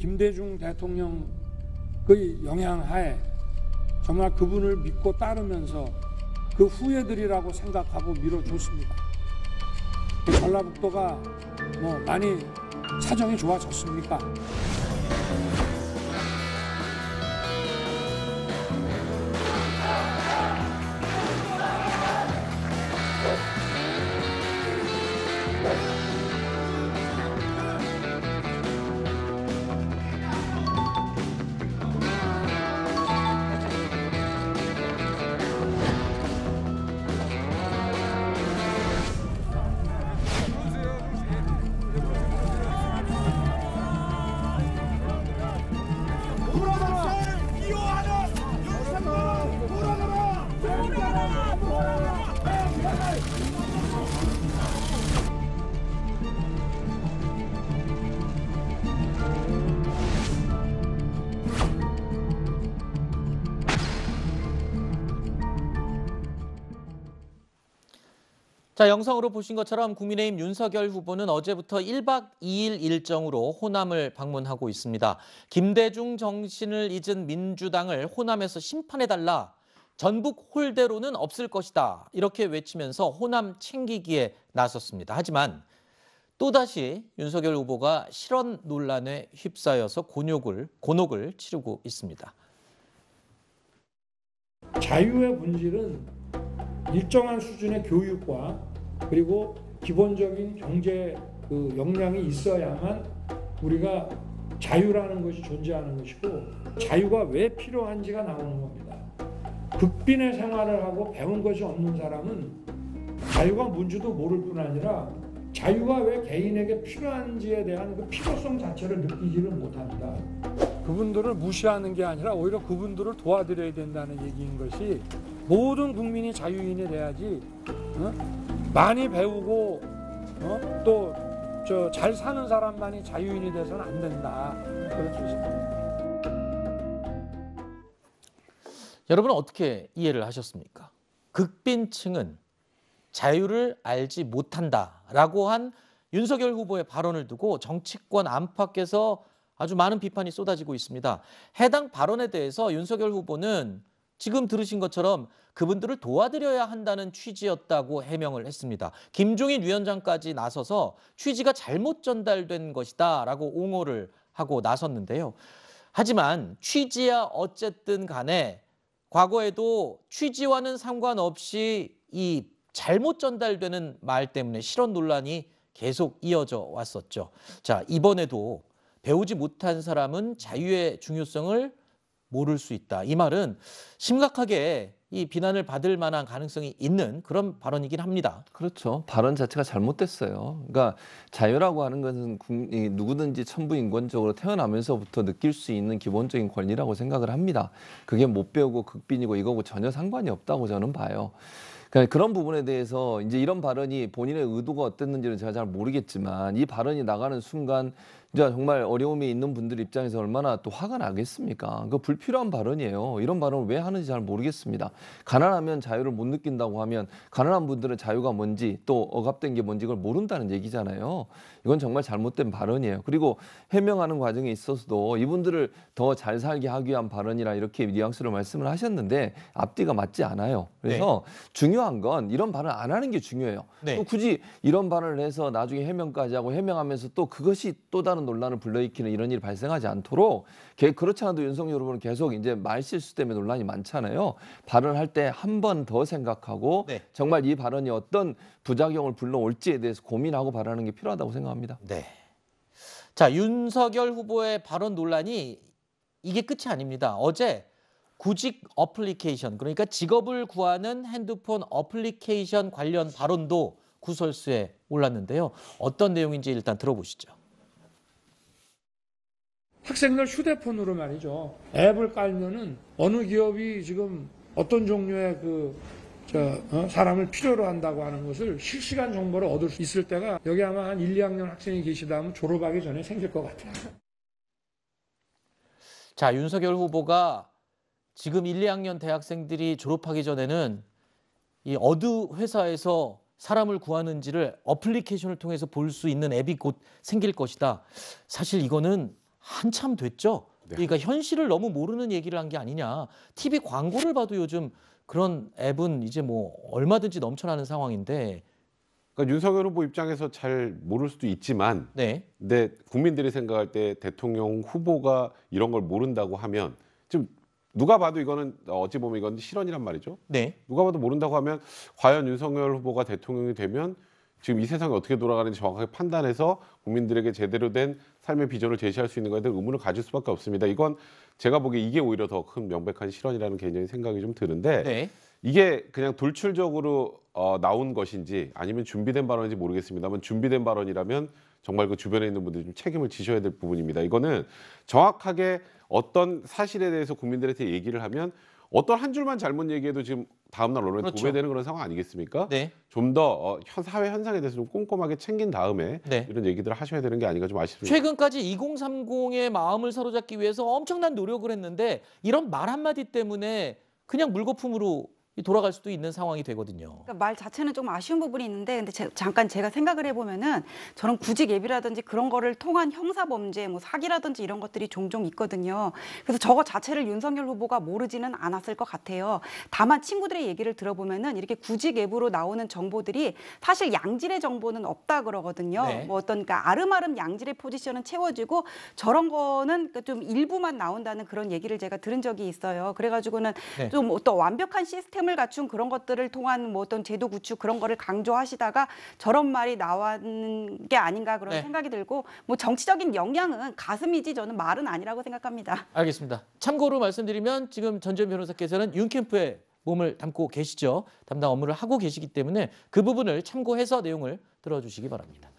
김대중 대통령 그 영향하에 정말 그분을 믿고 따르면서 그 후예들이라고 생각하고 밀어줬습니다. 전라북도가 많이 사정이 좋아졌습니까? 자, 영상으로 보신 것처럼 국민의힘 윤석열 후보는 어제부터 1박 2일 일정으로 호남을 방문하고 있습니다. 김대중 정신을 잊은 민주당을 호남에서 심판해달라. 전북 홀대로는 없을 것이다. 이렇게 외치면서 호남 챙기기에 나섰습니다. 하지만 또다시 윤석열 후보가 실언 논란에 휩싸여서 곤혹을 치르고 있습니다. 자유의 본질은 일정한 수준의 교육과 그리고 기본적인 경제 역량이 있어야만 우리가 자유라는 것이 존재하는 것이고, 자유가 왜 필요한지가 나오는 겁니다. 극빈의 생활을 하고 배운 것이 없는 사람은 자유가 뭔지도 모를 뿐 아니라 자유가 왜 개인에게 필요한지에 대한 그 필요성 자체를 느끼지를 못합니다. 그분들을 무시하는 게 아니라 오히려 그분들을 도와드려야 된다는 얘기인 것이, 모든 국민이 자유인이 돼야지 많이 배우고 또 잘 사는 사람만이 자유인이 돼서는 안 된다. 그런 뜻입니다. 여러분은 어떻게 이해를 하셨습니까? 극빈층은 자유를 알지 못한다라고 한 윤석열 후보의 발언을 두고 정치권 안팎에서 아주 많은 비판이 쏟아지고 있습니다. 해당 발언에 대해서 윤석열 후보는 지금 들으신 것처럼 그분들을 도와드려야 한다는 취지였다고 해명을 했습니다. 김종인 위원장까지 나서서 취지가 잘못 전달된 것이다라고 옹호를 하고 나섰는데요. 하지만 취지야 어쨌든 간에 과거에도 취지와는 상관없이 이 잘못 전달되는 말 때문에 실언 논란이 계속 이어져 왔었죠. 자, 이번에도 배우지 못한 사람은 자유의 중요성을 모를 수 있다. 이 말은 심각하게 이 비난을 받을 만한 가능성이 있는 그런 발언이긴 합니다. 그렇죠. 발언 자체가 잘못됐어요. 그러니까 자유라고 하는 것은 누구든지 천부인권적으로 태어나면서부터 느낄 수 있는 기본적인 권리라고 생각을 합니다. 그게 못 배우고 극빈이고 이거고 전혀 상관이 없다고 저는 봐요. 그러니까 그런 부분에 대해서 이제 이런 발언이 본인의 의도가 어땠는지는 제가 잘 모르겠지만, 이 발언이 나가는 순간 이제 정말 어려움이 있는 분들 입장에서 얼마나 또 화가 나겠습니까? 그 불필요한 발언이에요. 이런 발언을 왜 하는지 잘 모르겠습니다. 가난하면 자유를 못 느낀다고 하면 가난한 분들은 자유가 뭔지 또 억압된 게 뭔지 그걸 모른다는 얘기잖아요. 이건 정말 잘못된 발언이에요. 그리고 해명하는 과정에 있어서도 이분들을 더 잘 살게 하기 위한 발언이라 이렇게 뉘앙스로 말씀을 하셨는데 앞뒤가 맞지 않아요. 그래서 중요한 건 이런 발언 안 하는 게 중요해요. 또 굳이 이런 발언을 해서 나중에 해명까지 하고 해명하면서 또 그것이 또 다른 논란을 불러일으키는 이런 일이 발생하지 않도록, 그렇지 않아도 윤석열 후보는 계속 이제 말 실수 때문에 논란이 많잖아요. 발언할 때 한 번 더 생각하고 정말 이 발언이 어떤 부작용을 불러올지에 대해서 고민하고 발언하는 게 필요하다고 생각합니다. 네. 자, 윤석열 후보의 발언 논란이 이게 끝이 아닙니다. 어제 구직 어플리케이션, 그러니까 직업을 구하는 핸드폰 어플리케이션 관련 발언도 구설수에 올랐는데요. 어떤 내용인지 일단 들어보시죠. 학생들 휴대폰으로 말이죠. 앱을 깔면은 어느 기업이 지금 어떤 종류의 사람을 필요로 한다고 하는 것을 실시간 정보를 얻을 수 있을 때가 여기 아마 한 1, 2학년 학생이 계시다 하면 졸업하기 전에 생길 것 같아요. 자, 윤석열 후보가 지금 1, 2학년 대학생들이 졸업하기 전에는 이 어느 회사에서 사람을 구하는지를 어플리케이션을 통해서 볼 수 있는 앱이 곧 생길 것이다. 사실 이거는 한참 됐죠. 네. 그러니까 현실을 너무 모르는 얘기를 한 게 아니냐. TV 광고를 봐도 요즘 그런 앱은 이제 뭐 얼마든지 넘쳐나는 상황인데. 그러니까 윤석열 후보 입장에서 잘 모를 수도 있지만 네. 근데 국민들이 생각할 때 대통령 후보가 이런 걸 모른다고 하면 지금 누가 봐도 이거는 어찌 보면 이건 실언이란 말이죠. 네. 누가 봐도 모른다고 하면 과연 윤석열 후보가 대통령이 되면 지금 이 세상이 어떻게 돌아가는지 정확하게 판단해서 국민들에게 제대로 된 삶의 비전을 제시할 수 있는 것에 대한 의문을 가질 수밖에 없습니다. 이건 제가 보기에 이게 오히려 더 큰 명백한 실언이라는 개인적인 생각이 좀 드는데 네. 이게 그냥 돌출적으로 나온 것인지 아니면 준비된 발언인지 모르겠습니다만 준비된 발언이라면 정말 그 주변에 있는 분들이 좀 책임을 지셔야 될 부분입니다. 이거는 정확하게 어떤 사실에 대해서 국민들한테 얘기를 하면 어떤 한 줄만 잘못 얘기해도 지금 다음날 언론에 그렇죠. 도배되는 그런 상황 아니겠습니까? 네. 좀 더 사회 현상에 대해서 좀 꼼꼼하게 챙긴 다음에 네. 이런 얘기들을 하셔야 되는 게 아닌가 좀 아쉽습니다. 최근까지 2030의 마음을 사로잡기 위해서 엄청난 노력을 했는데 이런 말 한마디 때문에 그냥 물거품으로 돌아갈 수도 있는 상황이 되거든요. 그러니까 말 자체는 좀 아쉬운 부분이 있는데 근데 잠깐 제가 생각을 해보면은 저는 구직 앱이라든지 그런 거를 통한 형사 범죄, 뭐 사기라든지 이런 것들이 종종 있거든요. 그래서 저거 자체를 윤석열 후보가 모르지는 않았을 것 같아요. 다만 친구들의 얘기를 들어보면은 이렇게 구직 앱으로 나오는 정보들이 사실 양질의 정보는 없다 그러거든요. 네. 뭐 어떤 그러니까 아름아름 양질의 포지션은 채워지고 저런 거는 좀 일부만 나온다는 그런 얘기를 제가 들은 적이 있어요. 그래가지고는 네. 좀 어떤 완벽한 시스템을 갖춘 그런 것들을 통한 뭐 어떤 제도 구축 그런 거를 강조하시다가 저런 말이 나왔는 게 아닌가 그런 네. 생각이 들고 뭐 정치적인 영향은 가슴이지 저는 말은 아니라고 생각합니다. 알겠습니다. 참고로 말씀드리면 지금 전지현 변호사께서는 윤 캠프에 몸을 담고 계시죠. 담당 업무를 하고 계시기 때문에 그 부분을 참고해서 내용을 들어주시기 바랍니다.